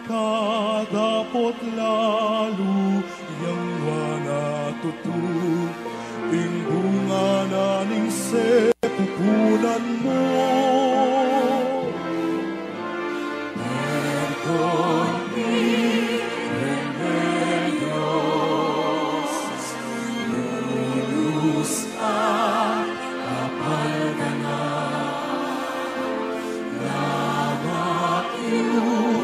kadapot lalo yang wana tutu ing bunga naning sepupunan mo. Perdon mi remedios, lulus at kapal ka na. Lamat iyo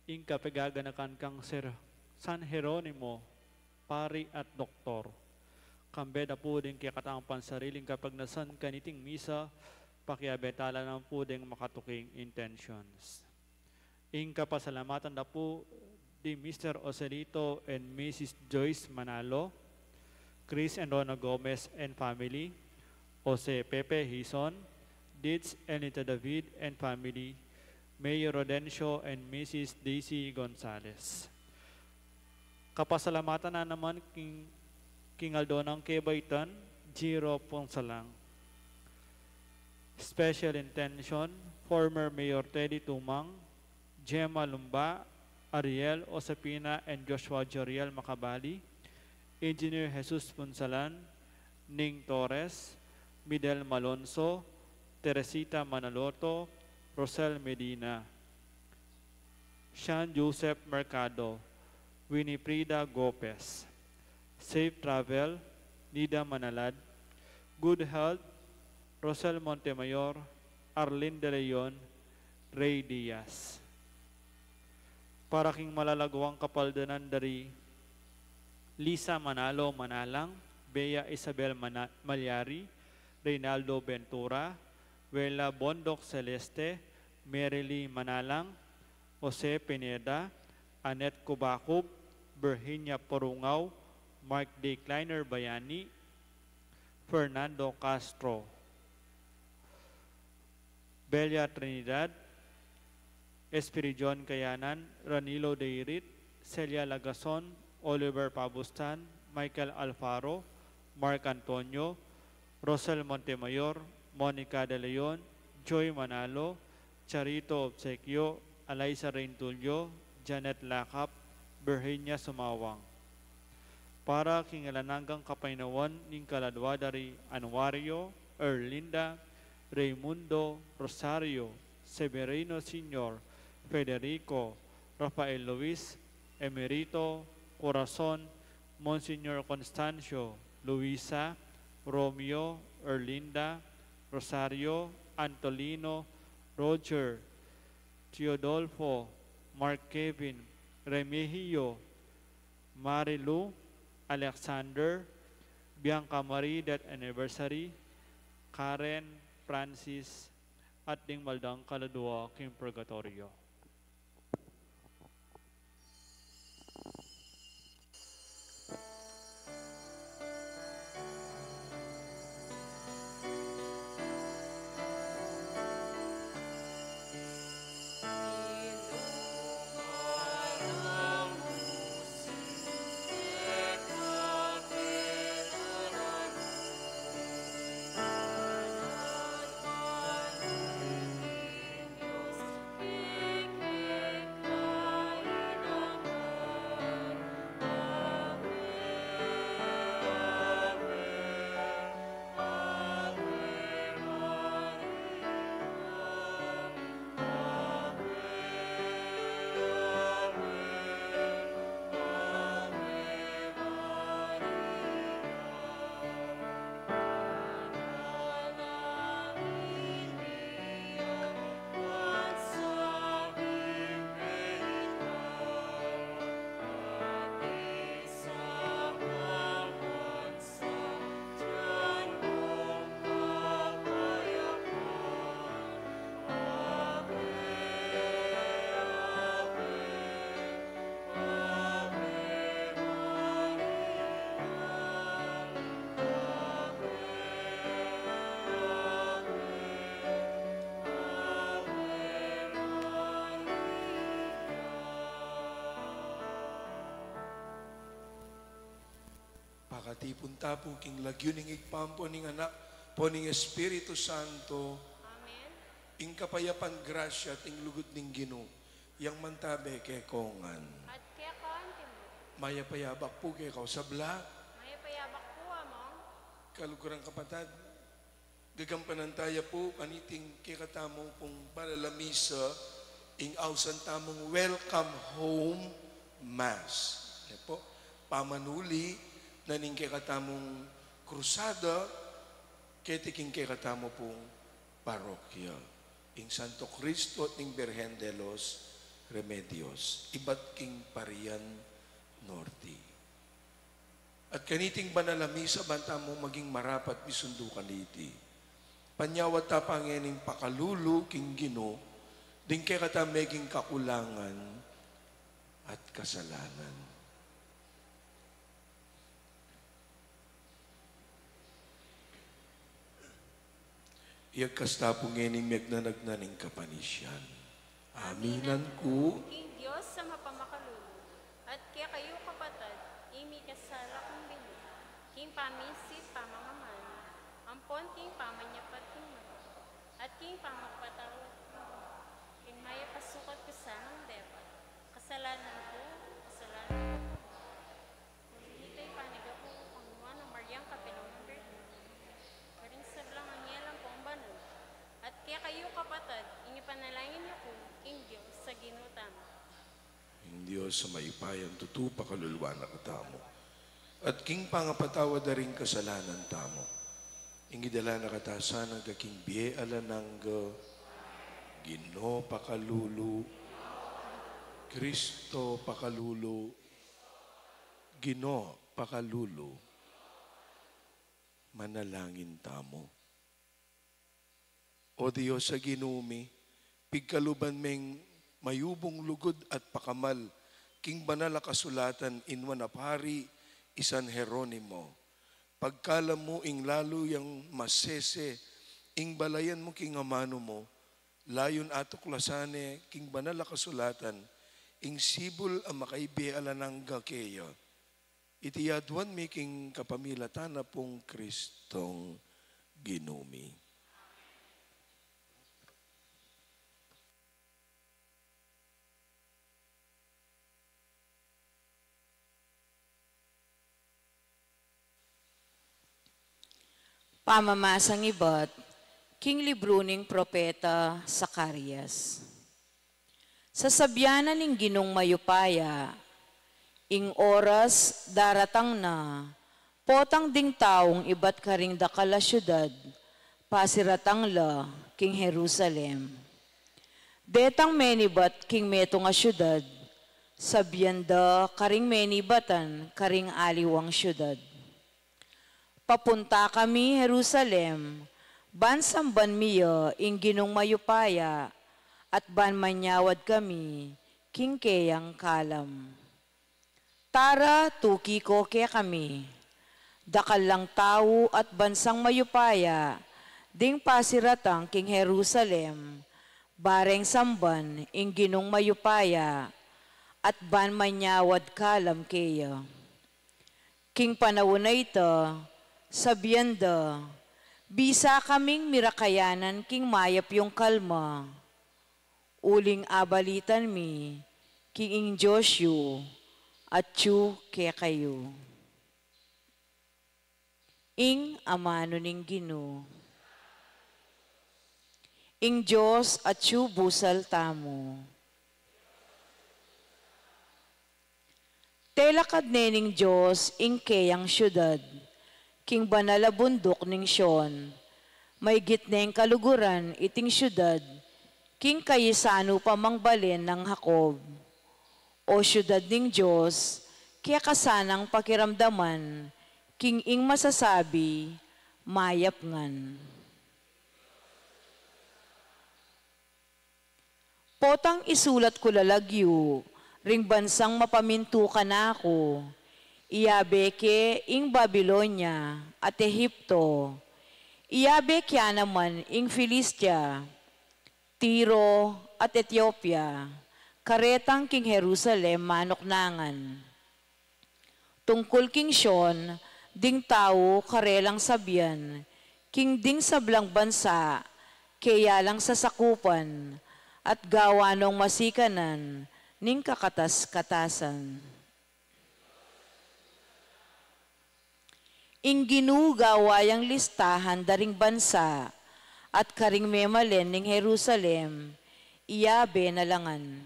Ingka pagaganakan kang Sir San Jeronimo, pari at doktor. Kambeda po din kaya katang pansariling kapag nasan kaniting misa, pakiabetala ng po din makatuking intentions. Ingka pasalamatan na po di Mr. Ocelito and Mrs. Joyce Manalo, Chris and Rona Gomez and family, Jose Pepe Hison, Ditz Elita David and family, Mayor Rodencio and Mrs. Daisy Gonzalez. Kapasalamatan na naman King Aldonang Kebaitan, Giro Ponsalang. Special intention, former Mayor Teddy Tumang, Gemma Lumba, Ariel Osapina and Joshua Joriel Macabali, Engineer Jesus Ponsalan, Ning Torres, Midel Malonzo, Teresita Manaloto, Rosel Medina, Sean Joseph Mercado, Winifrida Gopez, Safe Travel, Nida Manalad, Good Health, Rosel Montemayor, Arlene De Leon, Ray Diaz. Para king malalagwang kapaldanan dari Lisa Manalo Manalang, Bea Isabel Malyari, Reynaldo Ventura, Wela Bondok Celeste, Merily Manalang, Jose Pineda, Annette Kubakob, Virginia Porungaw, Mark D. Kleiner Bayani, Fernando Castro, Belia Trinidad, Espiridion Kayanan, Ranilo Deirit, Celia Lagason, Oliver Pabustan, Michael Alfaro, Mark Antonio, Rosel Montemayor, Monica De Leon, Joy Manalo, Charito Obsequio, Alaysa Reintulyo, Janet Lakap, Virginia Sumawang. Para kingalananggang kapainawan ning kaladwa dari Anuario, Erlinda, Raimundo Rosario, Severino Sr., Federico, Rafael Luis, Emerito, Corazon, Monsignor Constancio, Luisa, Romeo, Erlinda, Rosario, Antolino, Roger, Teodolfo, Mark Kevin, Remigio, Marilu, Alexander, Bianca Marie Death Anniversary, Karen, Francis, at ding maldang kaladwa king purgatorio. Pakatipon tapo king lagyo ning igpampo ning anak po ning Espiritu Santo. Amen. Ing kapayapan grasya ting lugod ning Ginoo yang mantabe kay kongan. At kaya kaantin mo, Mayapayabak po kay kaw sabla may payabak po among, kalukurang kapatad. Gagampanan tayo po kaniting kikatamong pong palalamisa ing awsan tamong welcome home mass. Yan po, pamanuli na ning kikatamong krusada ketiking kikatamo pong parokya. Ing Santo Cristo at ning Birhen de los Remedios. Ibat king Parian Norte. At kaniting banalamisa banta mo maging marapat bisundo kaniti. Panyawat ta pangening pakalulu king Ginoo, ding kay kata meging kakulangan at kasalanan. Iyag kasta po ngening megnanagnaning kapanisyan. Aminan ko, King Diyos sa mapamakalulu. At kaya kayo kapatad, imi kasala kong binu. King pamisi pamamaman. Ampon king pamanyapat king mga. At king pamagpatawad ko. King maya pasukat kasanang depat. Kasalanan ko, kasalanan ko. Kung hitay paniga ko, kung ng Mariang Kapinong Birhen. Paring sablang ang nyelang ko ang banal. At kaya kayo kapatad, ingi panalangin niyo ko, King Diyos, sa ginutan. ang Diyos sa maipayan tutu pakaluluwa na katamo. At king pangapatawa da rin kasalanan tamo. Ingidala na katasan ang kaking biye alanangga, Ginoo pakalulu, Kristo pakalulu, Ginoo pakalulu, manalangin tamo. O Diyos sa ginumi, pigkaluban meng mayubong lugod at pakamal, king banal a kasulatan inwan a pari, isan Jeronimo, pagkalam mo ing lalo yang masese, ing balayan mo king amano mo, layon atuklasane king banal a kasulatan, ing sibol ang makaibiala ng gakeya. Iti yaduan mi king kapamilatan na pong Kristong ginumi. Pamamasang iba't, king libro ning propeta Zacarias. Sa sabyanan ning ginong mayupaya, ing oras daratang na, potang ding taong iba't karing dakala syudad, pasiratang la king Jerusalem. Detang menibat king meto nga syudad, sabyanda karing menibatan karing aliwang syudad. Papunta kami Jerusalem, bansang banmiya ing ginong mayupaya, at ban manyawad kami, king keyang kalam. Tara, tuki ko kaya kami, dakal lang tao at bansang mayupaya, ding pasiratang king Jerusalem, bareng samban ing ginong mayupaya, at ban manyawad kalam kaya. King panahon na ito, sabyanda, bisa kaming mirakayanan king mayap yung kalma. Uling abalitan mi, king ing Joshua, at yu kaya kayo. Ing amano ning Ginoo. Ing Diyos at yu busal tamo. Telakad nening Diyos ing kayang syudad, king banala bundok ning Sion, may gitneng kaluguran iting syudad, king kayisano pamangbalin ng Jacob. O syudad ning Diyos, kaya kasanang pakiramdaman, king ing masasabi, mayap ngan. Potang isulat ko lalagyo, ring bansang mapaminto ka na ako, iyabe ke ing Babylonia at Ehipto, iyabe kya naman ing Filistia, Tiro at Ethiopia, karetang king Jerusalem manoknangan. Tungkol king Sion, ding tao karelang sabyan, king ding sablang bansa, kaya lang sasakupan, at gawa nung masikanan, ning kakatas-katasan. Ing ginugawayang listahan daring bansa at karing memalen ning Jerusalem, iyabe na langan.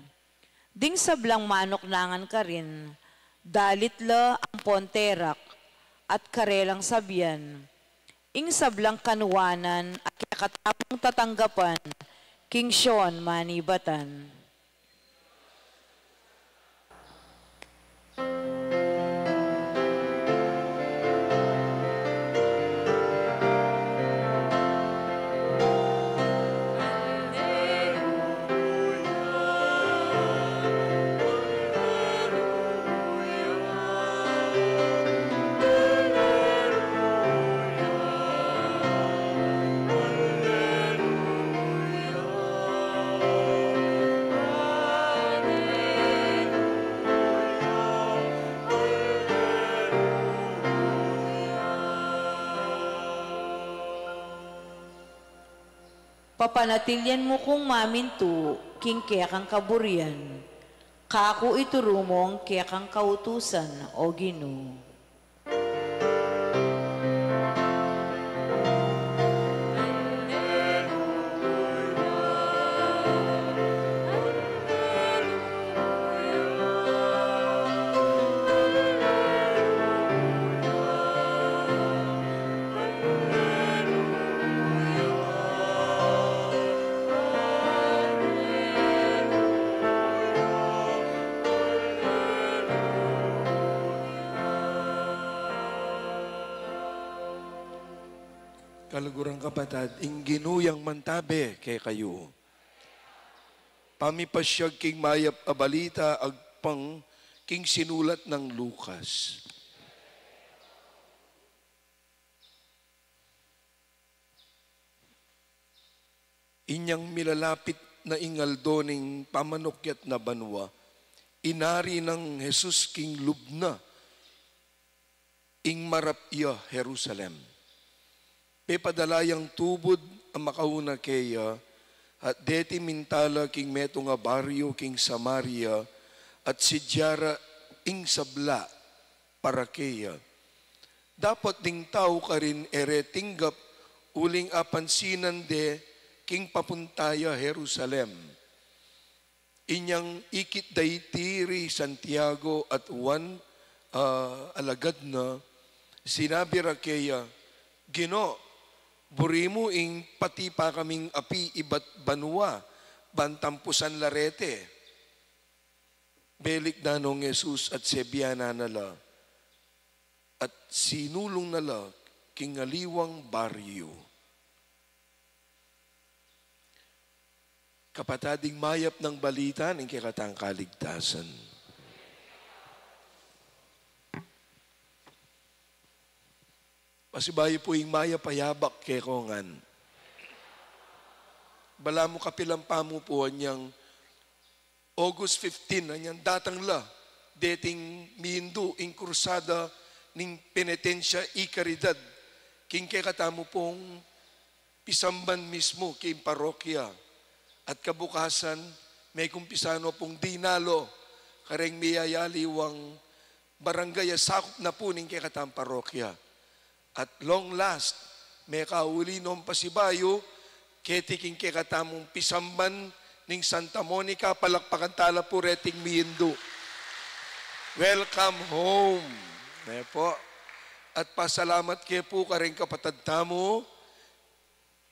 Ding sablang manoknangan ka rin, dalitla ang ponterak at karelang sabyan. Ing sablang kanuwanan at kakatapang tatanggapan, king Sion manibatan. Papanatilyan mo kung maminto, king kaya kang kaburian. Kako iturumong kaya kang kautusan, o Ginoo. Kalugurang kapatid, ing ginuyang mantabe kay kayo. Pamipasyag king mayap abalita agpang king sinulat ng Lucas. inyang milalapit na ingaldo ning pamanukyat na banwa, inari ng Jesus king lubna, ing marapya Jerusalem. Pepadalayang tubod ang makauna kaya, at deti mintala king meto nga baryo king Samaria, at sidyara ing sabla para kaya. Dapat ding tao ka rin tinggap uling apansinan de king papuntaya Jerusalem. Inyang ikit daytiri Santiago at Juan alagad na, sinabi ra kaya, Gino, burimu ing pati pa kaming api ibat banwa, bantampusan larete. Belik na nung Jesus at sebiyana nala, at sinulong nala kingaliwang baryo. Kapatading mayap ng balita ng kikatang kaligtasan. Pasibayo po yung maya payabak kekongan. Bala mo kapilang pamu po anyang August 15, anyang datang la, dating miindu ing kursada ning penitensya ikaridad, king kekatamo pong pisamban mismo king parokya. At kabukasan, may kumpisano pong dinalo, kareng miyayaliwang barangay sakop na po ning kekatang parokya. At long last, may kaulinom pasibayo, ketiking kekatamong pisamban ning Santa Monica, palakpakan tala po reting miindu. Welcome home. May po. At pasalamat kayo po kareng kapatad tamo,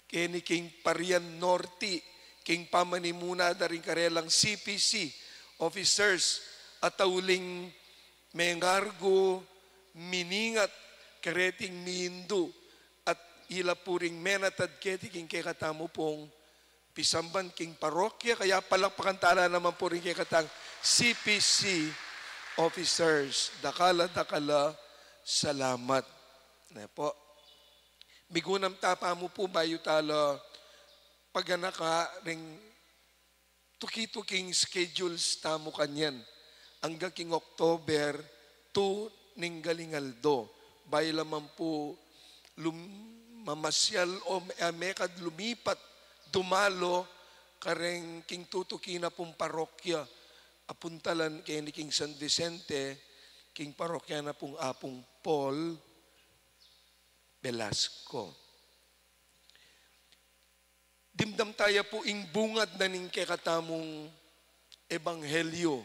keniking Parian Norte, king pamanimuna na rin karelang CPC officers at tauling mengargo, miningat, kareting miindu at ila puring menatad ketiking kekatamo pong pisamban king parokya, kaya palakpakan tala naman po rin kekatang CPC officers. Dakala, salamat. Na po. Migunam tapa mo po bayo tala paganaka ring tuki-tuking schedules tamo kanyan. Hanggang king October 2 ning galingaldo. Bay lamang po mamasyal o mekad lumipat, dumalo, kareng king tutuki na pong parokya. Apuntalan kay ni King San Vicente, king parokya na pong apong Paul Velasco. Dimdam tayo po ing bungad na ning kekatamong ebanghelyo.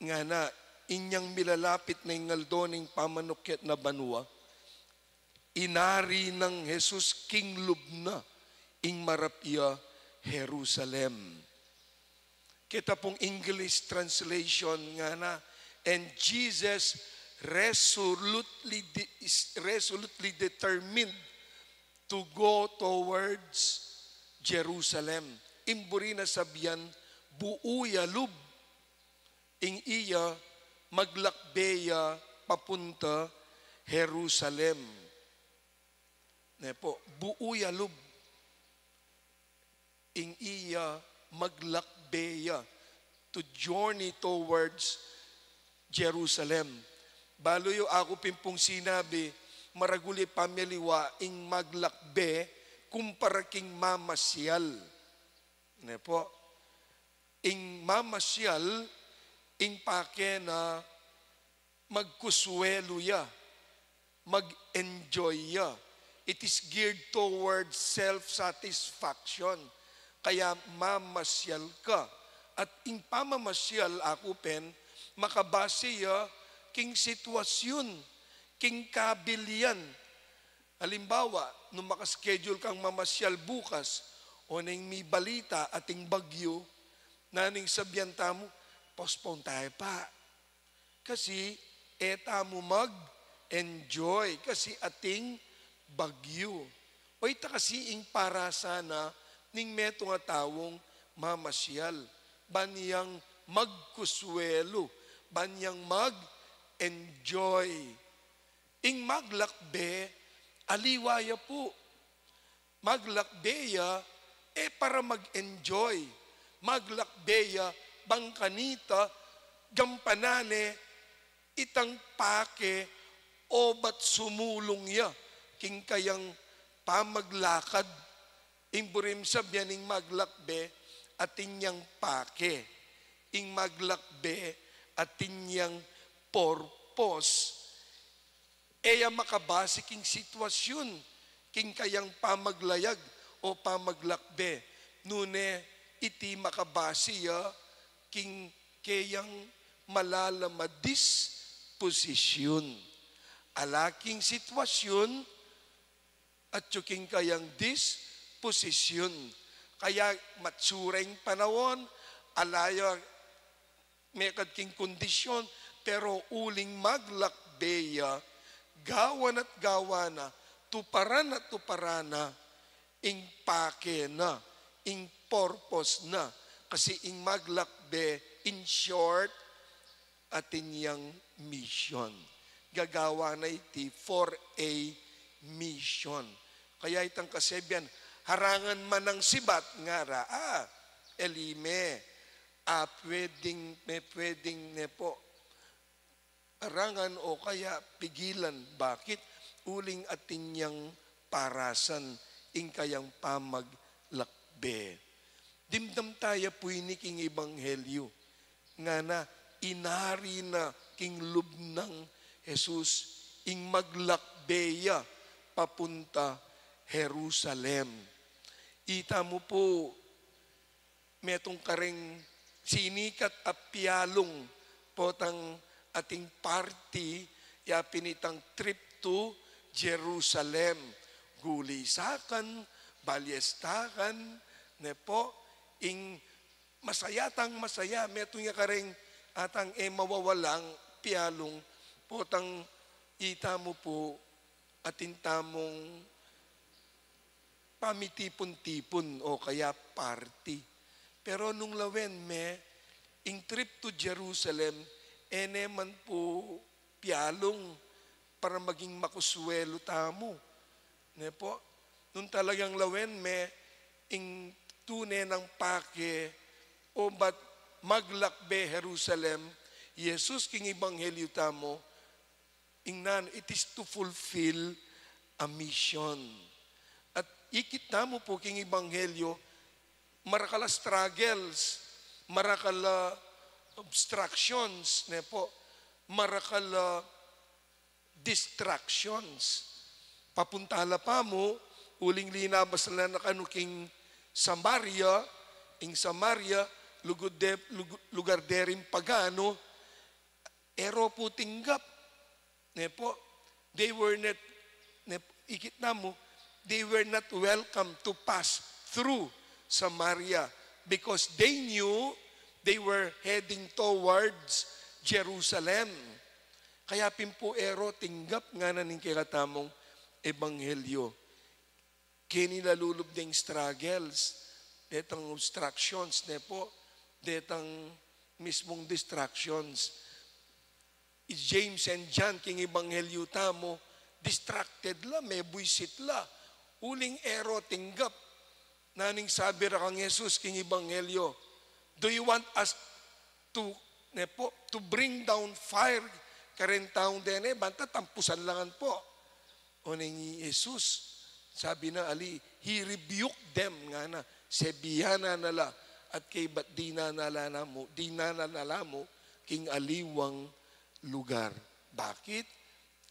Nga na, inyang milalapit na ingaldo ning pamanukyat na banwa, inari ng Jesus king lubna, ing marapya Jerusalem. Kita pong English translation nga na, and Jesus resolutely determined to go towards Jerusalem. Imburi na sabiyan, buuya lub, ing iya maglakbeya papunta Jerusalem. Nepo, buuya lub, ing iya maglakbeya, to journey towards Jerusalem. Baloyo ako pimpong sinabi, maraguli pamiliwa ing maglakbe kumpara king mamasyal. Nepo, ing mamasyal, ing pake na magkuswelo ya, mag-enjoy ya. It is geared towards self-satisfaction. Kaya mamasyal ka. At ing pamamasyal ako pen, makabase ya king sitwasyon, king kabilian. Halimbawa, nung makaschedule kang mamasyal bukas, o nang may balita ating bagyo, naning sabyan tamo, postpone tayo pa. Kasi, eta mo mag-enjoy. Kasi ating bagyo. O ita kasi ing para sana, ning meto nga tawong mamasyal. Baniyang magkuswelo. Baniyang mag-enjoy. Ing maglakbe, aliwaya po. Maglakbeya, para mag-enjoy. Maglakbeya, bangkanita, gampanane, itang pake, obat sumulong ya, king kayang pamaglakad, imburim sabyan ing maglakbe, atin yang pake, ing maglakbe, atin yang purpose. Eya makabasi king sitwasyon, king kayang pamaglayag o pamaglakbe. Nune, iti makabasi ya, king kayang malalamadis posisyon. Alaking sitwasyon, at yuking kayang disposisyon. Kaya matsureng panahon, alaya mekad king kondisyon, pero uling maglakbeya, gawan at gawana, tuparan at tuparana, ing pake na, ing purpose na. Kasi ing maglakbe, in short, atin yang mission. Gagawa na iti for a mission. Kaya itang kasebyan, harangan man ng sibat nga ra, elime, pwedeng ne po, harangan o kaya pigilan. Bakit? Uling atin yang parasan, ing kayang pamaglakbe. Dimdam tayo po king ebanghelyo, nga na inari na king lubnang Jesus, ing maglakbeya, papunta Jerusalem. Ita mo po, metong kareng sinikat at piyalong potang ating party, ya pinitang trip to Jerusalem. Gulisakan, balyestakan, ne po, ing masayatang masaya, metong ya kareng atang mawawalang piyalong potang ita mo po atintamong pamitipon-tipon o kaya party. Pero nung lawen ing trip to Jerusalem, man po piyalong para maging makuswelo tamo. Ne po, nung talagang lawen ing tune ng pake o bat maglakbe Jerusalem, Jesus king ebanghelyo tamo, ingnan, it is to fulfill a mission. At ikita mo po king ebanghelyo, marakala struggles, marakala obstructions, ne po, marakala distractions. Papuntala pa mo, uling linabas na nakanuking Samaria, ing Samaria, lugar derin pagano, ero po tinggap. Ne po, they were not, ikit na mo, they were not welcome to pass through Samaria because they knew they were heading towards Jerusalem. Kaya pimpo ero tinggap nga na ning kikatamong ebanghelyo. Kini nalulub ding struggles, detang obstructions, ne po, detang mismong distractions. James and John, king ebanghelyo tamo, distracted la, may buisit la. Uling ero tinggap. Naning sabi ra kang Jesus, king ebanghelyo, do you want us to, to bring down fire? Karen taong dene, banta tampusan langan po. O ni Jesus, sabi na ali, he rebuked them nga na, sebiyana nala, at kay ba't di na nalala mo, king aliwang lugar. Bakit?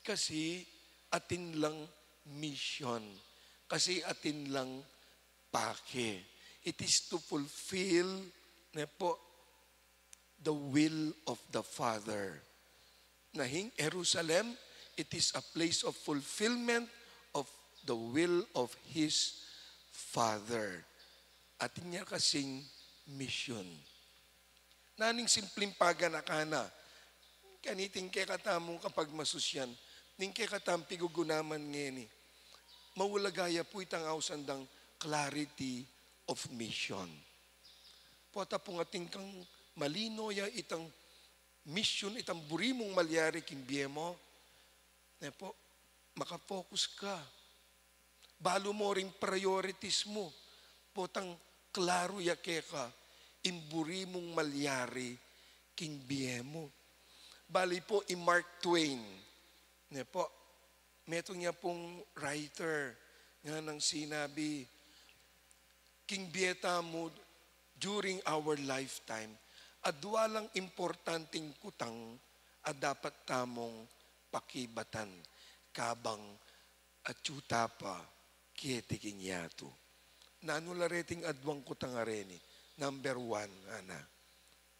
Kasi atin lang mission. Kasi atin lang pake. It is to fulfill the will of the Father. Nahing Jerusalem, it is a place of fulfillment of the will of His Father. Atin niya kasing mission. Naning simpleng paganakana, kaniting kay katamong kapag masusyan, ning kay katam pigugunaman ngeni. Mawulagaya po itang ausandang clarity of mission. Pota po ating kang malino ya itang mission, itang burimong malyari king biemo, ne po, makafocus ka. Balo mo ring priorities mo. Potang klaro yake ka, imburi mong malyari, king biye mo. Bali po, Mark Twain. Ne po, meto niya pong writer nga nang sinabi, king biyeta mo during our lifetime, adwalang importanteng kutang at dapat tamong pakibatan kabang at yuta pa kietiking yato. Nanula rating adwang kutang areni. Number 1, ana,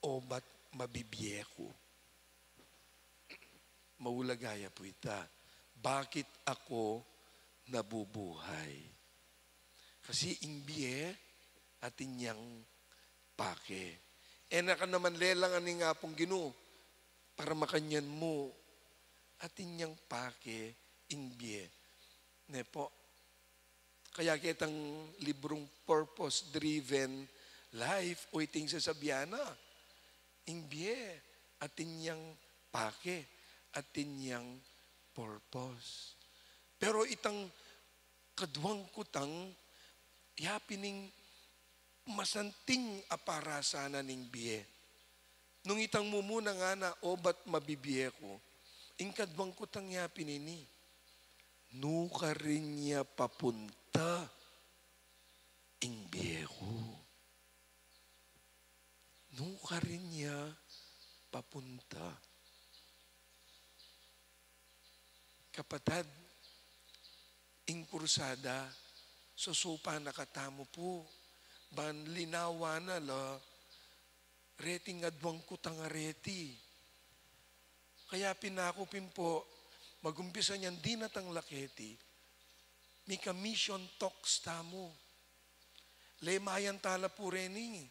obat mabibiye ko. Maulagaya po ita. Bakit ako nabubuhay? Kasi ingbiye at inyang pake. Naka naman lelang ani nga pong Ginoo para makanyan mo at inyang pake ingbiye. Ne po. Kaya kitang librong purpose-driven life o iting sasabiana. Ingbiye at inyang pake at inyang purpose. Pero itang kadwang kutang yapining masanting aparasana ning biye. Nung itang mumuna nga na obat mabibiye ko, ingkadwang kutang yapinini. Nuka rin niya papunta ing biye ko. Nuka rin niya papunta. Kapatad, ing kursada, susupa nakatamo po. Ban linawa na la, rating adwang kutang areti. Kaya pinakupin po, magumpisa niyan di natang laketi, mika mission talks tamo. Lemayan tala po reni.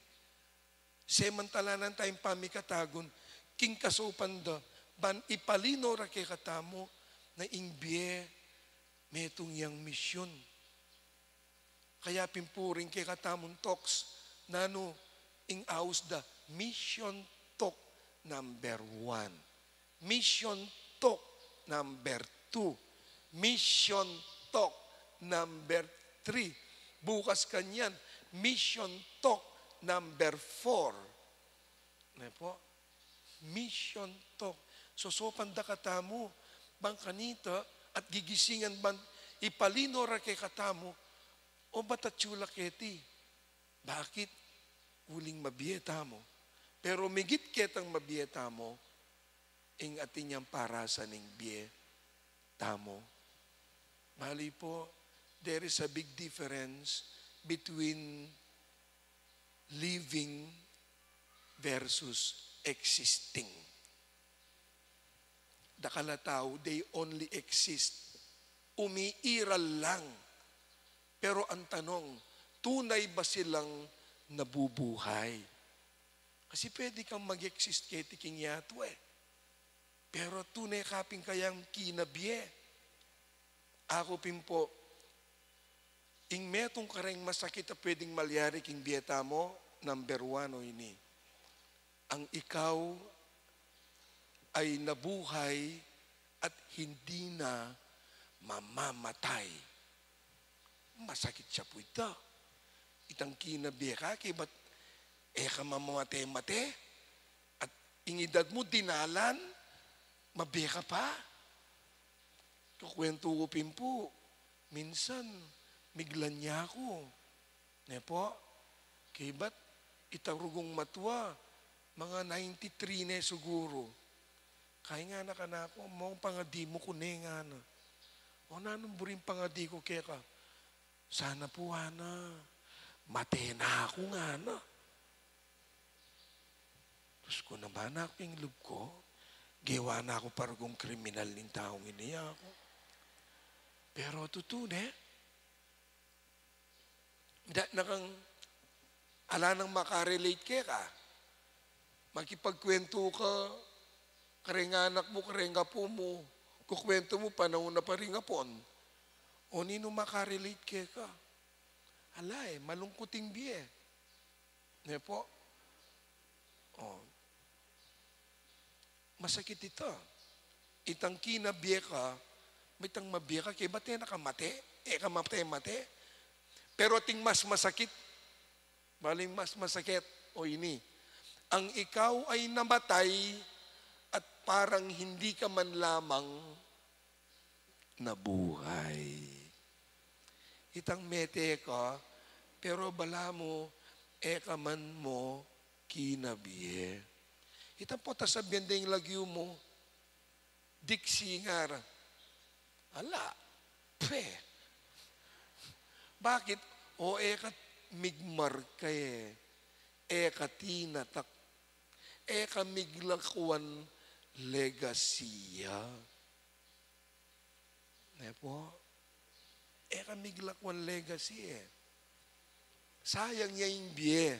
Semantalanan tayong pamikatagon, king kasupan da, ban ipalino rake katamo, na ingbiye, metong yang misyon. Kaya pimpuring kay katamon talks, nano, ing aus da, mission talk number 1. Mission talk number 2. Mission talk number 3. Bukas kanyan, mission talk number 4. Ne po? Mission talk. So panda katamo, bang kanita at gigisingan ban ipalino ra kay katamo o batatsula keti. Bakit? Uling mabiyeta mo. Pero migit ketang mabiyeta mo, ing atin yung parasa ning biye tamo. Mali po, there is a big difference between living versus existing. Dakalatao, they only exist. Umiiral lang. Pero ang tanong, tunay ba silang nabubuhay? Kasi pwede kang mag-exist kay tiking yato eh. Pero tunay kaping kayang kinabye. Ako pin po, ing metong kareng masakit na pwedeng malyari king biyeta mo, number 1 o ini. Ang ikaw ay nabuhay at hindi na mamamatay. Masakit siya po ito. Itang kinabye ka, kaya ba't ka mamamate-mate? At ingidad mo dinalan, mabiya ka pa? Kukwento ko pin po, minsan, miglan niya ako. Ne po, kaya ba't itarugong matwa, mga 93 na siguro. Kaya nga na ka na ako, mga pangadi mo kuning nga na. O nanong buring pangadi ko kaya ka, sana po ana, mate na ako nga na. Tapos ko naman ako yung loob ko, gawa na ako paragong kriminal ng taong iniya ako. Pero totoo nakang ala nang makarelate ka. Makipagkwento ka, karenganak mo, karengapo mo, kukwento mo, panahon na paringapon. O nino makarelate ka. Ala malungkuting biye. Ne po? O, masakit ito. Itang kinabiye ka, may tang mabiye ka, kaya ba't nakamate? eka mate-mate. Pero ting mas masakit, baling mas masakit, o ini, ang ikaw ay namatay at parang hindi ka man lamang nabuhay. Itang mete ka, pero bala mo, eka man mo kinabiye. Itang po tasabyan din yung lagyo mo, diksi nga ra. Ala, pre. Bakit? O eka migmar kaye, eka tinatak, eka miglakwan legasiya. Ne po? Eka miglakwan legacy eh. Sayang niya yung biye.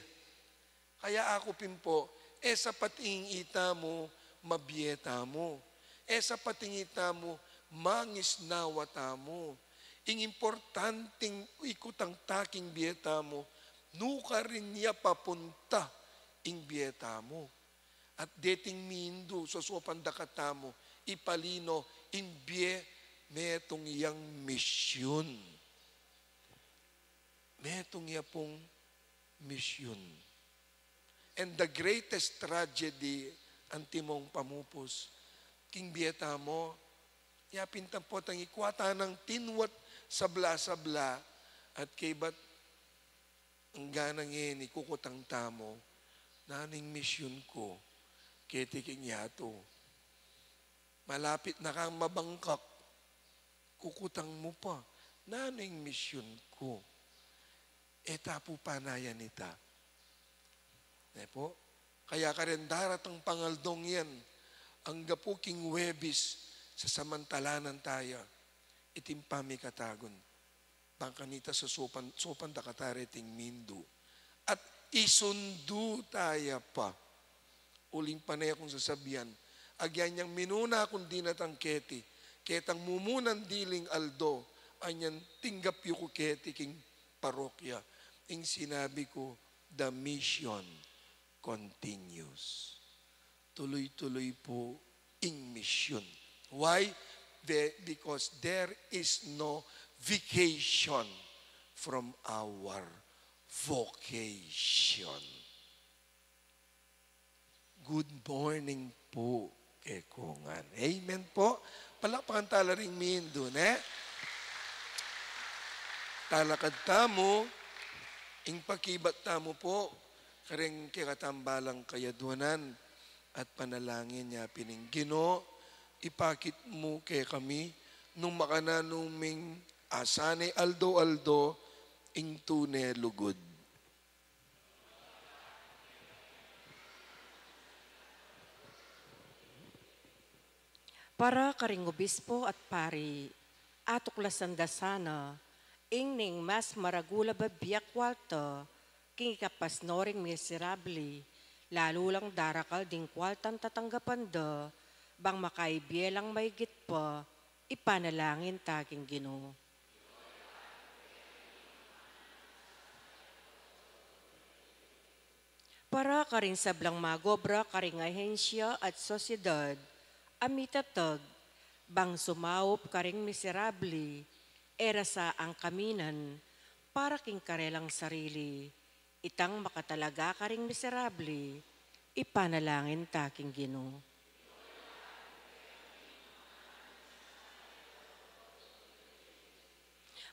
Kaya ako pimpo, sa pating ita mo, mabiyeta mo. Sa pating ita mo, mangisnawata mo. Ing importanteng ikutang taking biyeta mo, nuka rin niya papunta ing biyeta mo. At dating mindu, so pandakata mo, ipalino, in biye, metong iyang misyon. Metong iya pong misyon. And the greatest tragedy, antimong pamupos, king biyeta mo, yapintan po tang ikwata ng tinwat sabla-sabla at kay ba't ang ganang yun, ikukutang tamo, naning misyon ko, ketiking yato. Malapit na kang mabangkak, kukutang mo pa, naning misyon ko. Eta po panayan ita. Po? Kaya ka rin daratang pangaldong yan, ang gapuking webis sa samantalanan tayo, itimpami katagon. Bangkanita sa sopan da katareting mindu. At isundu tayo pa. Uling panay akong sasabihan, agyan niyang minuna akong dinatangketi, ketang mumunan diling aldo, anyan tinggap yu ko keti king parokya. Ing sinabi ko, the mission continues. Tuloy-tuloy po ing mission. Why? Because there is no vacation from our vocation. Good morning po, Kekongan. Amen po. Palakpakan tala ring mindo, ne? Talakad tamo, ing pakibat tamo po, kareng kikatambalang kayaduanan at panalangin niya pining Ginoo, ipakit mo kay kami nung makananuming asane aldo-aldo ing tune lugod. Para karing obispo at pari, atuklasan dasana, ing ning mas maragula babiyak kwalta, king ikapasnoring miserabli, lalo lang darakal ding kwaltan tatanggapan da, bang makaibielang maigit pa, ipanalangin taking Ginoo. Para karing sablang magobra karing ahensya at sosyedad, amitatag, bang sumawop karing miserabli, era sa ang kaminan, para king karelang sarili, itang makatalaga karing miserabli, ipanalangin taking Ginoo.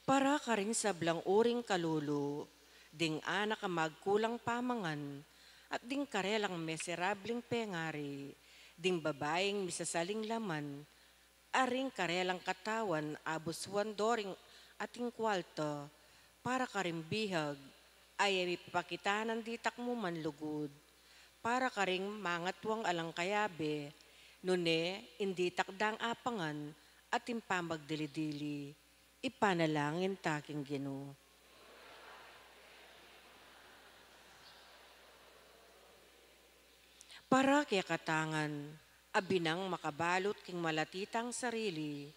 Para karing sablang uring kalulu, ding anak magkulang pamangan, at ding karelang miserabling pengari, ding babaeng misasaling laman, aring karelang katawan abuswan doring ating kwalta, para karing bihag, ay ipapakitanan ditak mo manlugod, para karing mangatwang alang kayabe, nune indi takdang apangan at impamagdili-dili, ipanalangin taking Ginoo. Para kaya katangan, abinang makabalot king malatitang sarili,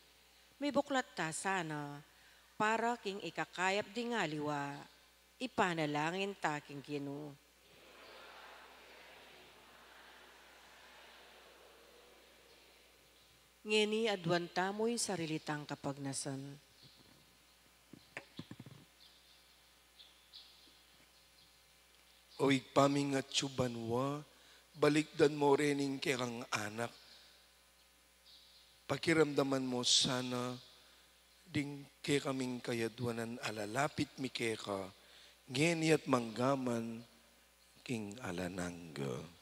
may buklat ta sana, para king ikakayap dingaliwa, ipanalangin taking Ginoo. Ngeni adwan tamoy sarilitang kapagnasan. O igpaming at tsubanwa, balikdan mo rening kang anak. Pakiramdaman mo sana, ding ke kaming kayadwanan alalapit mi keka, ngeni at manggaman, king alanangga.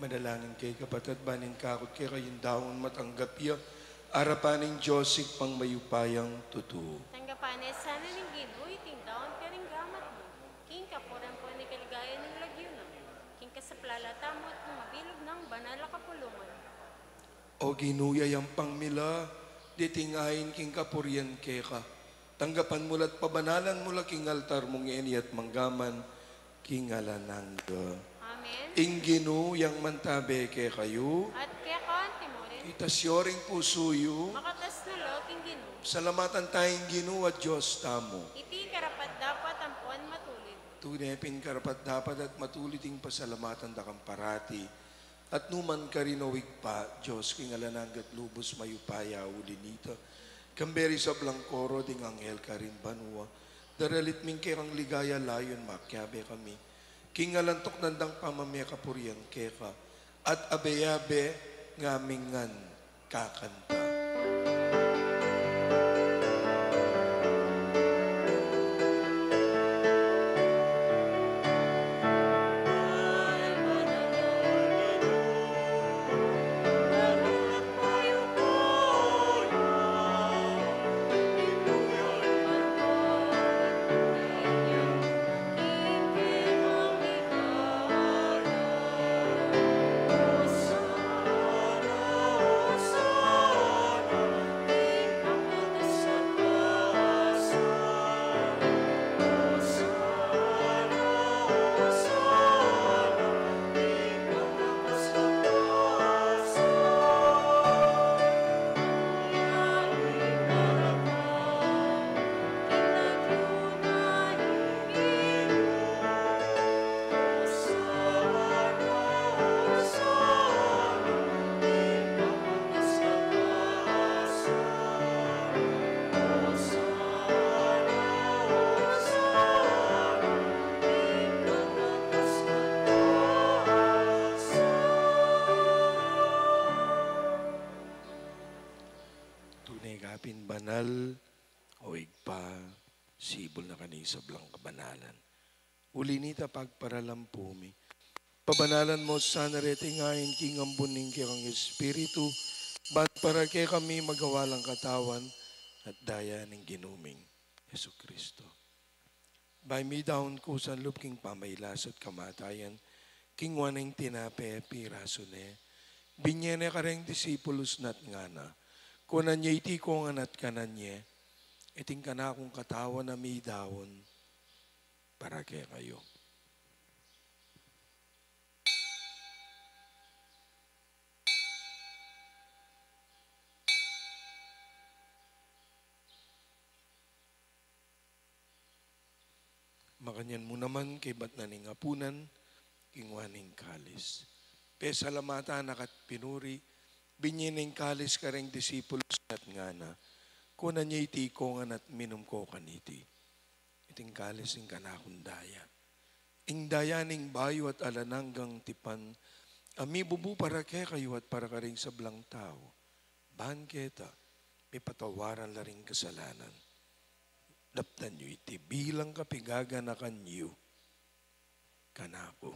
Manalangin kay kapatid baning kakot kay kayong daon matanggap ya. Arapaning Joseph pang mayupayang tutu. Tanggapanes sana ng Ginoo, iting daon ka rin gamat mo. King kapuran po ni kaligaya ng lagyo na. King kasaplalata mo at mabilog ng banala kapulungan. O ginuya yang pangmila, ditingahin king kapuryan keka. Tanggapan mulat pabanalan mula king altar mong eni at manggaman, king alanangga. Amen. Inginu yang mantabe ke kayo, At kaya ka, Timorin, itasyoring pusuyo, makatas na lo, King Ginoo. salamatan tayong ginu at Diyos tamo. Iti karapat dapat ang puan matulit. Tunepin karapat dapat at matuliting pasalamatan da kang parati. At numan ka rin awig pa, Diyos, king alananggat lubos mayupaya ulinita. Kamberi sa blangkoro ding anghel ka rin banwa. Daralit ming kerang ligaya layon makyabe kami. King alantok nandang pamamaya kapurian keka. At abeyabe ngamingan kakanta. Tinekapin banal, o igpa, sibol na kanisa blang kabanalan. Uli nita pagparalampumi. Pabanalan mo sana rete ngayon king ambuning kang Espiritu, ba't para kay kami magawalang katawan at daya ng ginuming Yesu Kristo. By me down ko sa loob king pamaylas at kamatayan, king wanang tinape piraso ne, binyene kareng disipulos nat nga na, kunan niya iti ko nga nat kanan niya, iting ka na akong katawan na may daon para kay kayo. Makanyan mo naman kay ba't naning apunan, kingwaning kalis. Pesalamata nakat pinuri, binyining kalis kareng disipulos at nga na, kunan niya iti ko nga at minum ko kaniti. Iting kalis ing kanakong daya. Ing daya ning bayo at alananggang tipan, ami bubu para kay kayo at para karing sablang tao. Bahan keta, may patawaran la ring kasalanan. Daptan nyo iti bilang kapigaga na kanyo, kanako.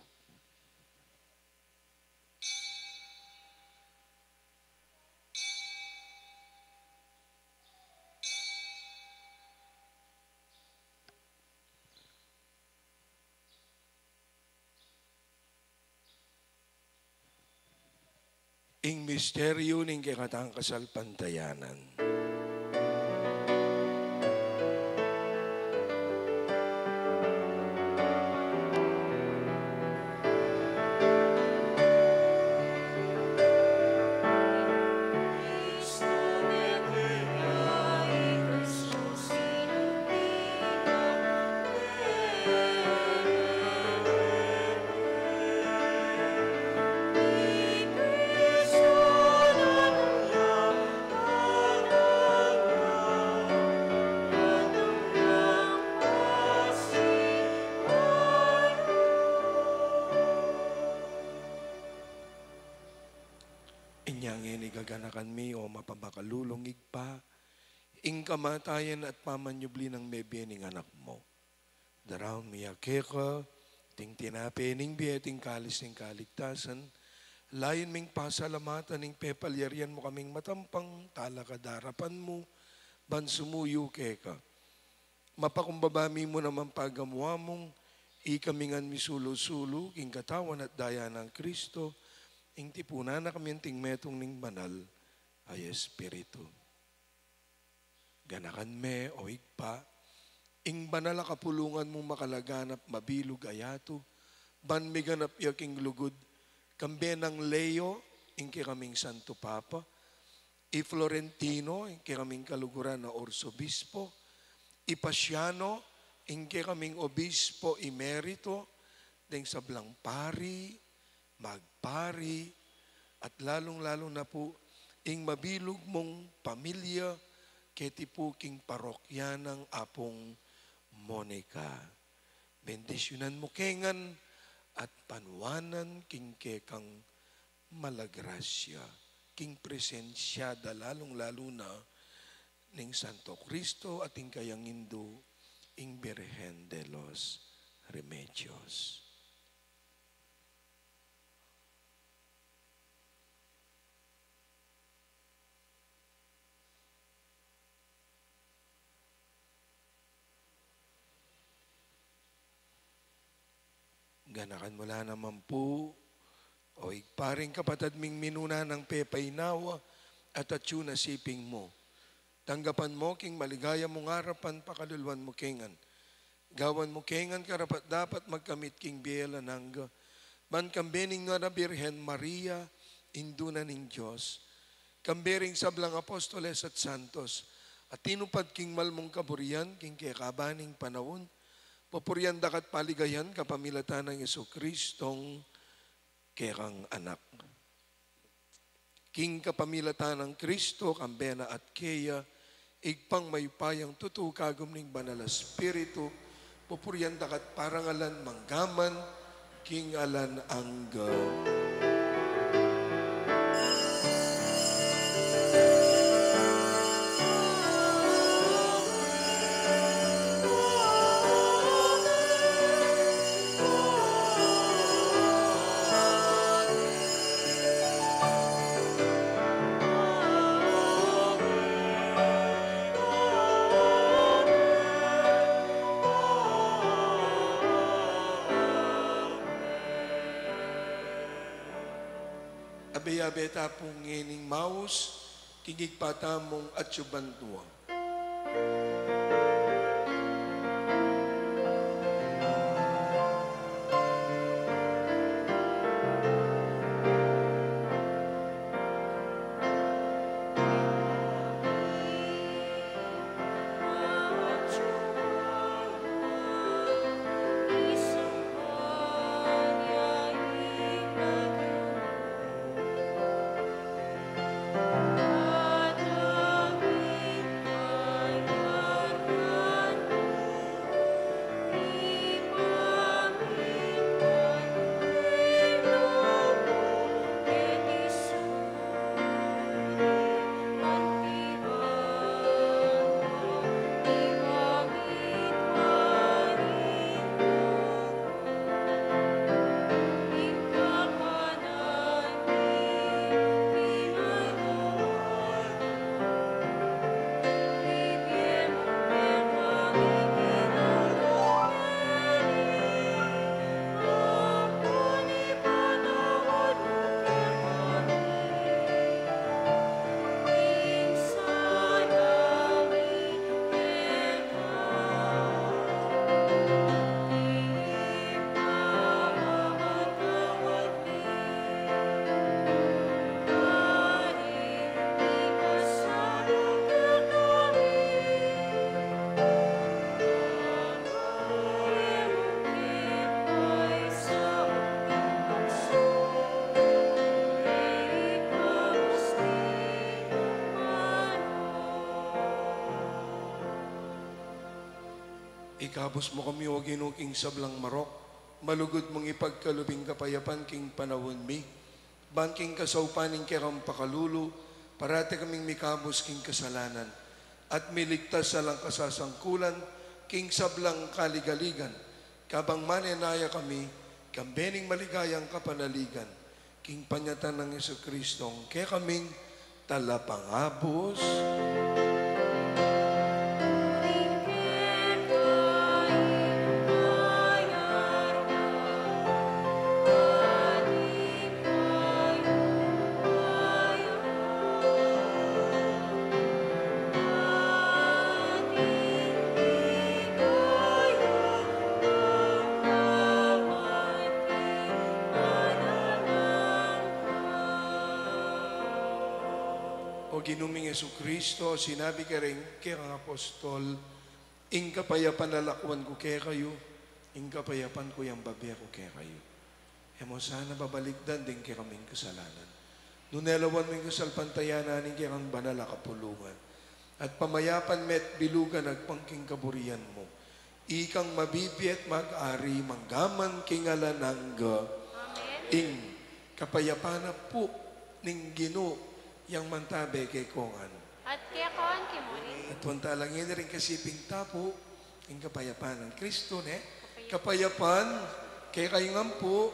Ing misteryo ning kikatang kasal pantayanan. Gaganakan mi o mapabakalulungig pa, ing kamatayan at pamanyubli ng mebye ning anak mo. Daraon miya keka, ting tinape ning biye, ting kalis ning kaligtasan, layon ming pasalamatan ning pepalyarian mo kaming matampang talakadarapan mo, bansumuyo keka. Mapakumbabami mo naman pagamuha mong, ikamingan misulo-sulo, king katawan at daya ng Kristo, ing tipuna na kami ting metong ning banal ay Espiritu. Ganakan me o igpa, ing banal kapulungan mo makalaganap mabilog ayato, ban miganap yaking lugod, kambe ng Leo, ing kaming Santo Papa, i Florentino, ing kaming kaluguran na Orsobispo, i Pasiano, ing kaming Obispo Emerito, ding sablang pari, magpari, at lalong-lalo na po, ing mabilog mong pamilya, ketipuking parokya ng Apong Monica. Bendisyonan mo kengan, at panwanan king kekang malagrasya, king presensya, lalong-lalo na, ning Santo Cristo at ing kayang Indo, ing Birhen de los Remedios. Ganakan mo lang naman po, o paring kapatid ming minuna ng pepay nawa at atyo na siping mo. Tanggapan mo king maligaya mong harapan pakaluluan mo kengan. Gawan mo kengan karapat dapat magkamit king biela nangga. Ban kambening nga na Birhen Maria, induna ning Diyos. Kambering sablang apostoles at santos. At tinupad king malmong kaburian, king kekabaning panahon. Papurian dakat paligayan kapamilatan ng Yesu Kristong kekang anak. King kapamilatan ng Kristo, kambena at keya, igpang maypayang tutu kagum ning banal Espiritu, papurian dakat parangalan manggaman, king alan angga. beyabeta pong ngening maus, kigig patamong at subantuang. Ikabos mo kami, o Ginoo, king sablang marok, malugod mong ipagkalubing kapayapan king panahon mi, ban king kasaupaning kiram pakalulu, parate kaming mikabos king kasalanan, at miligtas sa lang kasasangkulan, king sablang kaligaligan, kabang manenaya kami, kambening maligayang kapanaligan, king panyatan ng Jesucristong, kaya kaming talapangabos. O Ginuming Jesucristo, sinabi ka rin kaya ang apostol, ing kapayapan lalakwan ko kaya kayo, ing kapayapan ko yung babiya ko kaya kayo. E mo sana babalikdan din kaya kaming kasalanan. Nunelawan mo yung kasalpantayanan kaya kang banal kapulungan. At pamayapan met bilugan agpangking kaburian mo. Ikang mabibi at mag-ari, manggaman kingalanangga. Ing kapayapan na po ning Ginoo yang mantabe kay kongan. At kaya kawan kimunin. At wanta lang yun rin kasiping tapo, yung kapayapan ng Kristo, ne? Kapayapan, kay kayong po,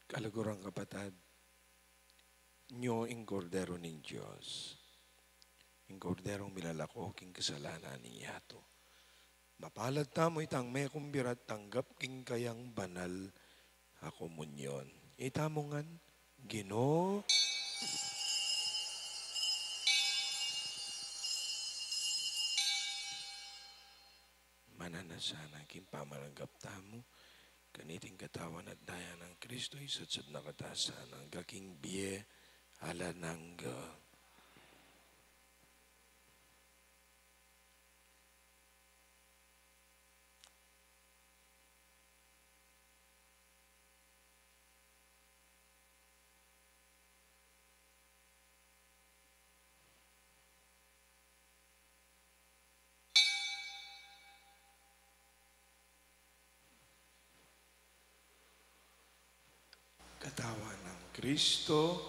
Kalugurang kapatad, nyo ing kordero ning Diyos, ing korderong milalako king kasalanan niyato. Mapalad tamo itang may kumbirat tanggap king kayang banal a komunyon. Itamongan, Ginoo, mananasana king pamalanggap tamo, kaniting katawan at daya ng Kristo isatsad na katasan ang gaking biye ala nangga. Katawan ng Kristo,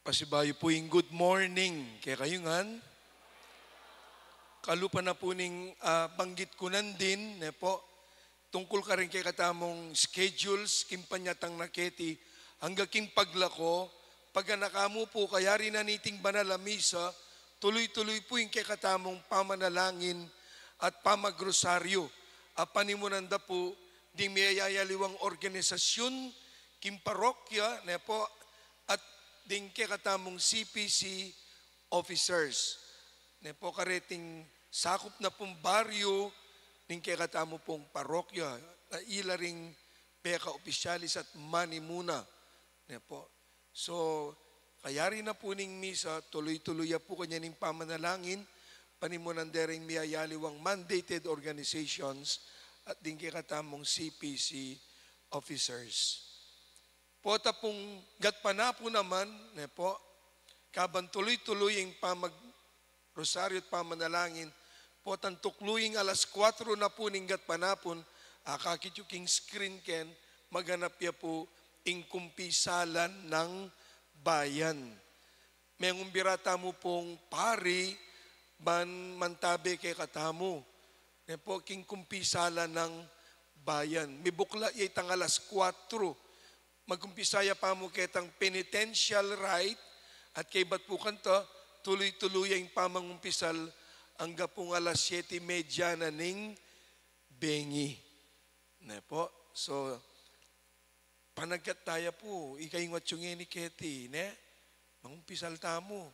Pasibayo po yung good morning. Kaya kayo ngan, kalupa na po ning banggit ko din, ne po, tungkol ka rin kay katamong schedules, kimpanyatang naketi, hanggang king paglako, pag nakamu po, kaya rin naniting banal na misa, tuloy-tuloy po yung kay katamong pamanalangin at pamagrosaryo. Panimunanda po, di mayayaliwang organisasyon, king parokya, ne po, at ding kay katamong CPC officers. Ne po kareting sakop na pong baryo, ning kay katamo pong parokya, na ila ring peka opisyalis at manimuna. Ne po. So, kaya rin na po ning misa, tuloy-tuloy po kanya ning pamanalangin, panimunan dering miyayaliwang mandated organizations at din kay katamong CPC officers. Pota pong gatpanapo naman, ne po, kaban tuloy-tuloy yung rosaryo at pamanalangin, potang tukluying alas 4 na po ning gatpanapon, kakit yung king screen ken, maganap ya po ing kumpisalan ng bayan. May ngumbirata mo pong pari, mantabe kay katamo. Ne po, king kumpisalan ng bayan. May bukla itang alas 4, magkumpisaya pa mo ketang penitential right at kay ba't po kanta, tuloy-tuloy ang pamangumpisal hanggang pong alas 7:30 na ning bengi. Ne po? So, panagkat tayo po, ikay ngwatsungin ni Keti, ne? Mangumpisal tamo,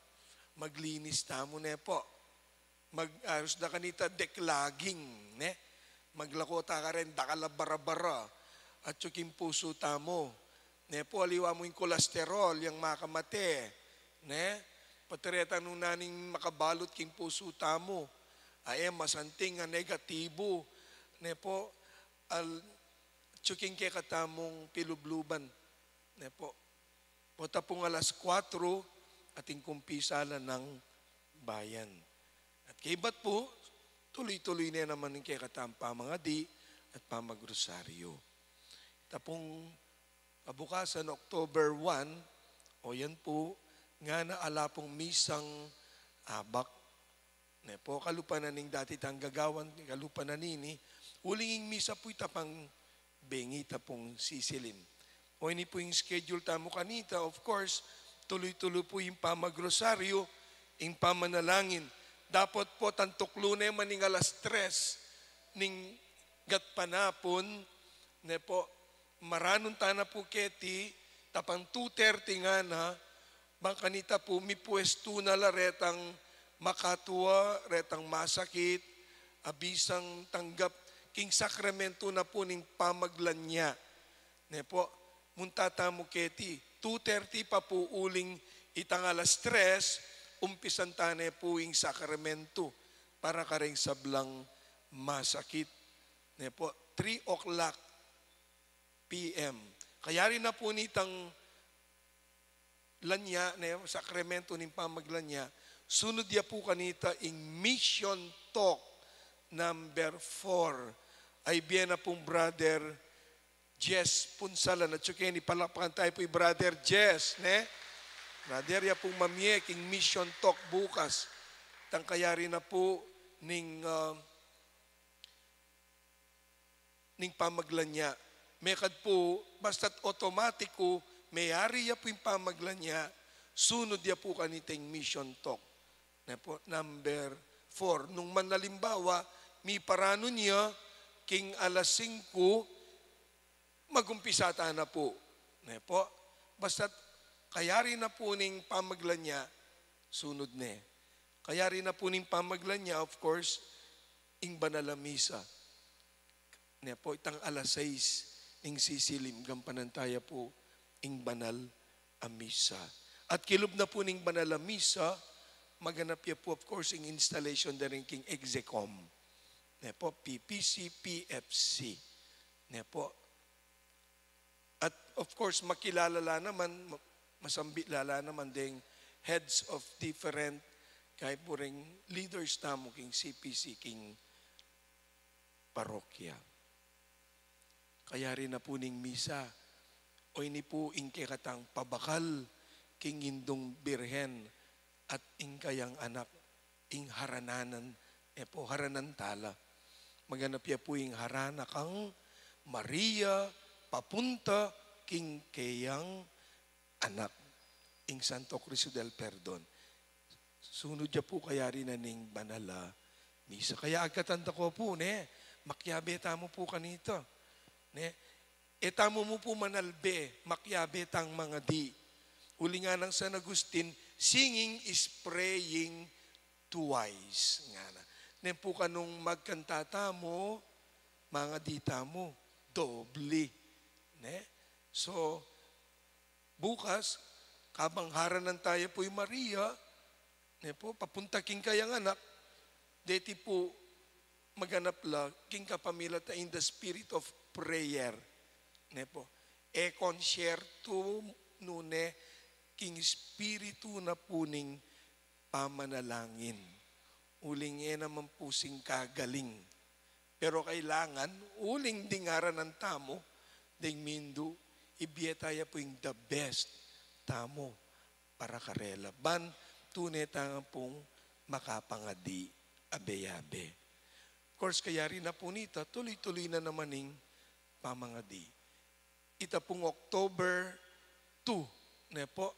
maglinis tamo, ne po. Mag-aros na kanita deklaging, ne? Maglakota ka rin, dakalabara-bara, at yung puso tamo. Ne po, aliwa mo yung kolesterol, yung makamate. Ne? Patireta nung naning makabalot king puso tamo. Ay, masanting nga negatibo. Ne po, tsuking kay katamong pilubluban. Ne po. Pota pong alas 4, ating kumpisala ng bayan. At kay ba't po, tuloy-tuloy na naman yung kay katamang pamangadi at pamagrosaryo. Tapong kabukasan, October 1, o yan po, nga naala pong misang abak. Ne po, kalupanan ning dati tang gagawan, kalupanan nini, ulinging misa po itapang bengi tapong sisilin. O ini po yung schedule tamo kanita, of course, tuloy-tuloy po yung pamagrosaryo, yung pamanalangin. Dapat po tantuklo na yung maning alas 3 ning gatpanapon, ne po, maranon tana po keti, tapang 2:30 nga na, bang kanita po, mi pwesto na la retang makatuwa, retang masakit, abisang tanggap, king sakramento na po ning pamaglanya. Ne po, muntata mo keti, 2:30 pa po uling itang alas 3, umpisan tane po yung sakramento, para kareng sablang masakit. Ne po, 3 o'clock PM. Kaya rin na po nitang lanya, sakramento ng pamaglanya, sunod ya po kanita in mission talk number 4. Ay biyan na pong brother Jess Punsalan. At syukeni, palakpakan tayo po yung brother Jess, ne? Brother ya pong mamiyek in mission talk bukas. Tang kaya rin na po ning pamaglanya. Mekad po, basta't automatiko, mayari ya po yung pamaglanya, sunod ya po kaniting mission talk. Ne po, number 4. Nung manalimbawa, mi parano niya, king alas 5, magumpisata na po. Ne po, basta't kaya rin na po ning pamaglanya, sunod ne. Kaya rin na po ning pamaglanya, of course, ing banal na misa. Ne po, itang alas 6, ing sisilim, gampanantaya po, ing banal a misa. At kilob na po ning banal a misa, maganap ya po, of course, ing installation na rin king execom. Ne po, PPC, PFC. Ne po. At of course, makilala naman, masambi lala naman ding heads of different, kahit po ring leaders tamo king CPC, king parokya. Kaya rin na po ning misa, o ini po ing katang pabakal, king indong birhen at ingkayang anak, ing harananan, po haranantala. Maganap ya po ing harana kang Maria, papunta king kayang anak, ing Santo Cristo del Perdon. Sunod ya po kaya rin na ning banala misa. Kaya agkatanda ko po, makyabe tamo po kanito. Etamo mo po manalbe, makyabe tang mga di. Uli nga ng San Agustin, singing is praying twice. Nga na. Nen po kanong magkantata mo, mga dita mo, doble. So, bukas, kabang haranan tayo po'y Maria, po, papunta king kayang anak, deti po maganap la, king kapamila ta in the spirit of prayer. Po, e concerto nune, king spiritu na puning pamanalangin. Uling naman pusing kagaling. Pero kailangan, uling dingaran ng tamo, ding mindu, ibiyataya po yung the best tamo para karela. Ban, tunay tangang pong makapangadi, abe-abe. Of course, kaya rin na po nita, tuloy-tuloy na naman yung pamangadi. Ita pong October 2, po,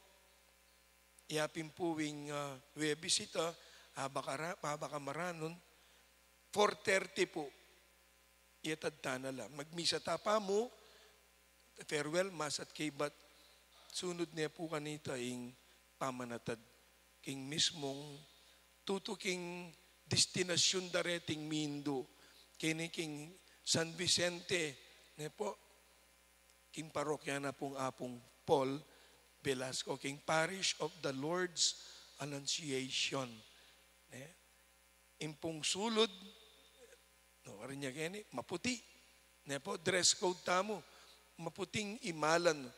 iapin po yung Webis ita, Habakamaranon, 4:30 po, iatadta na lang. Magmisa tapa mo, farewell, mass at kibat, sunod niya po kanita yung pamanatad, king mismong tutuking destinasyon dareting Mindo, king San Vicente, po, king parokya na pong apong Paul Velasco, king Parish of the Lord's Annunciation. Impong sulod, niya gani, maputi. Po, dress code tamo, maputing imalan,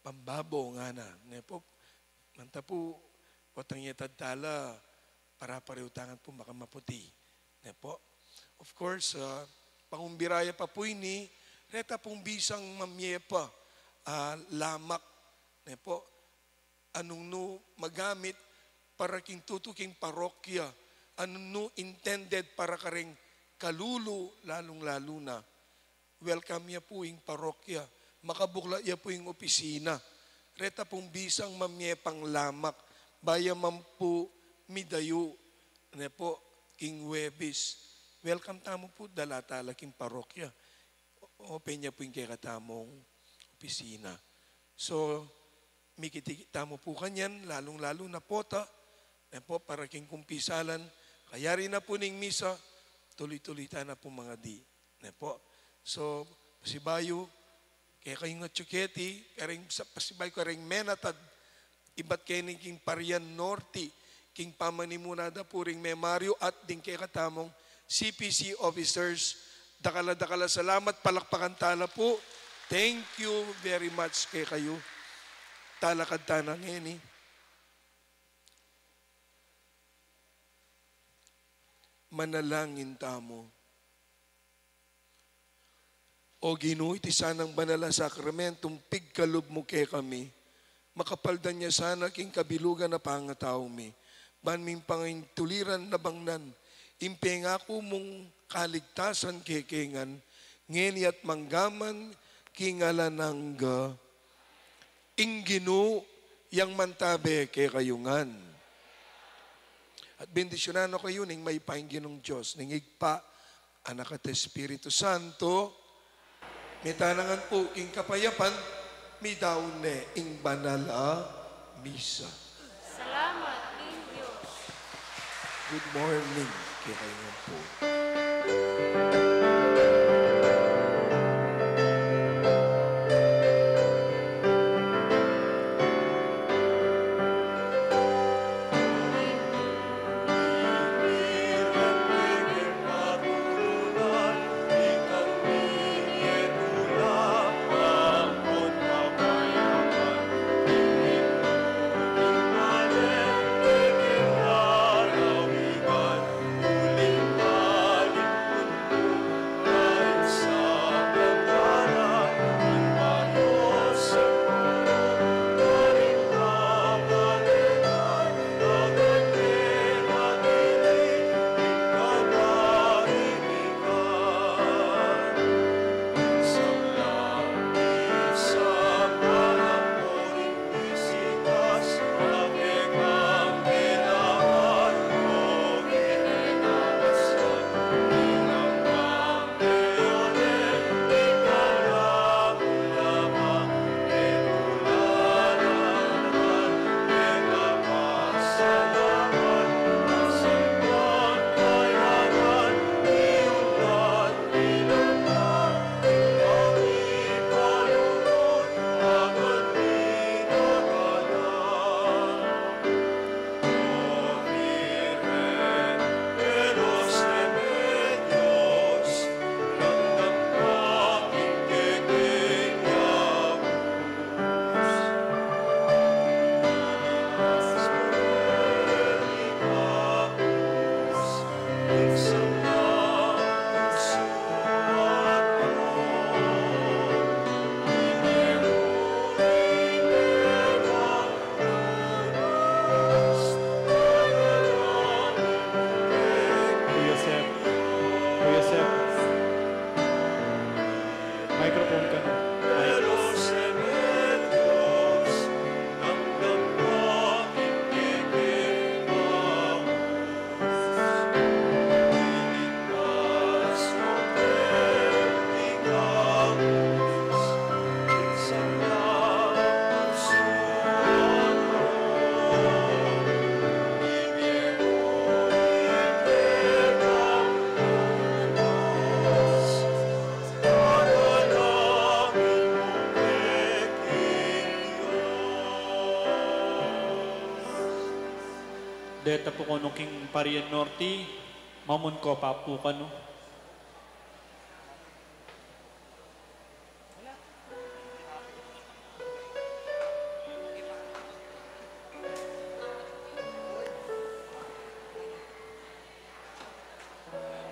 pambabo nga na. Po, manta po, watang yatadtala, para pariutangan po makamaputi. Po, of course, pangumbiraya pa po ini, reta pong bisang mamyepa, lamak, po, anong no magamit para king tutuking parokya, anong no intended para karing kalulu, lalong-lalo na. Welcome ya po yung parokya, makabukla ya po yung opisina. Reta pong bisang mamyepang lamak, bayaman po midayo, po, king Webis. Welcome tamo po, dalatala king parokya. Open niya po yung kakatamong opisina. So, mikita mo po kanyan, lalong-lalo na pota, po, para king kumpisalan, kaya rin na po ning misa, tuloy-tuloy ta na po mga di. Po. So, pasibayo, kaya kayong natsuketi, pasibayo karing menatad, iba't kayo king Parian Norte, king pamanimunada po ring Mario at ding kaya katamong CPC officers, dakala-dakala salamat, palakpakan tala po. Thank you very much kay kayo. Talakad tanang ini. Manalangin tamo. O Ginoo, iti sanang banala sakramentong pigkalob mo kay kami. Makapaldan niya sana king kabilugan na pangataw mi. Banming pangin tuliran na bangnan. Impengako mong kaligtasan kekengan. Ngeni at manggaman kingalanangga. Inggino yang mantabe kay kayungan. At bendisyonan ako kayo ning may paingginong Diyos, ning igpa, anak at Espiritu Santo, mitanangan po ing kapayapan, midawne ing banala misa. Salamat, King Diyos. Good morning kay kayungan po. Deta po ko nung King Parian Norte, mamun ko pa po ka no.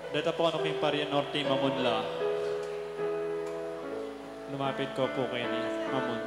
Deta po ko nung King Parian Norte, mamun la. Lumapit ko po kayo ni mamun.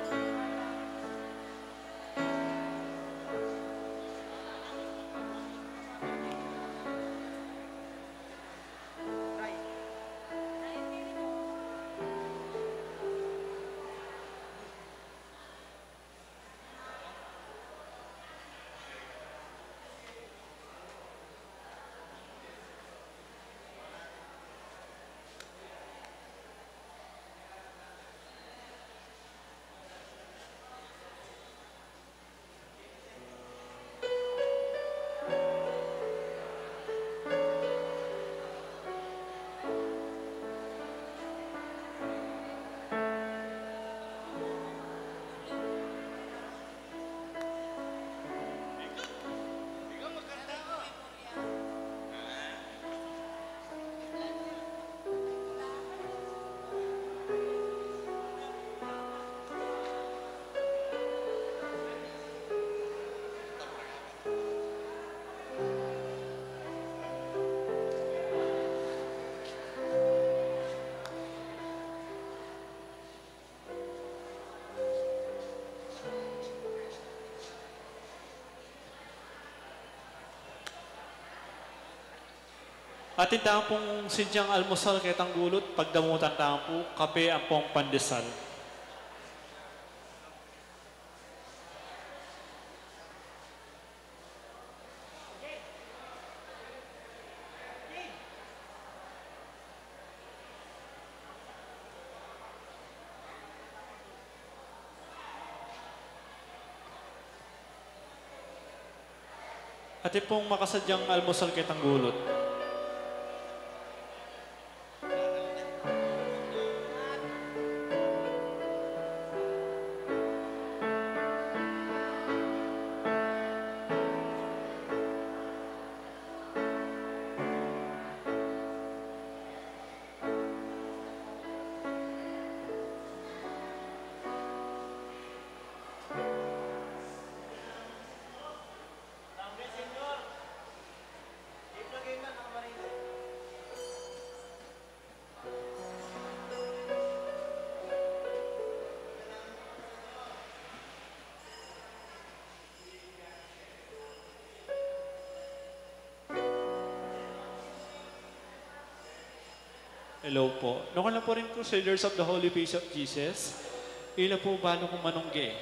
Atin taang pong sidyang almusal kay Tanggulot, pagdamutan taang po, kape ang pong pandesal. Atin pong makasadyang almusal kay Tanggulot. Hello po. Naku lang po rin Crusaders of the Holy Face of Jesus. Ila po ba nung manungge?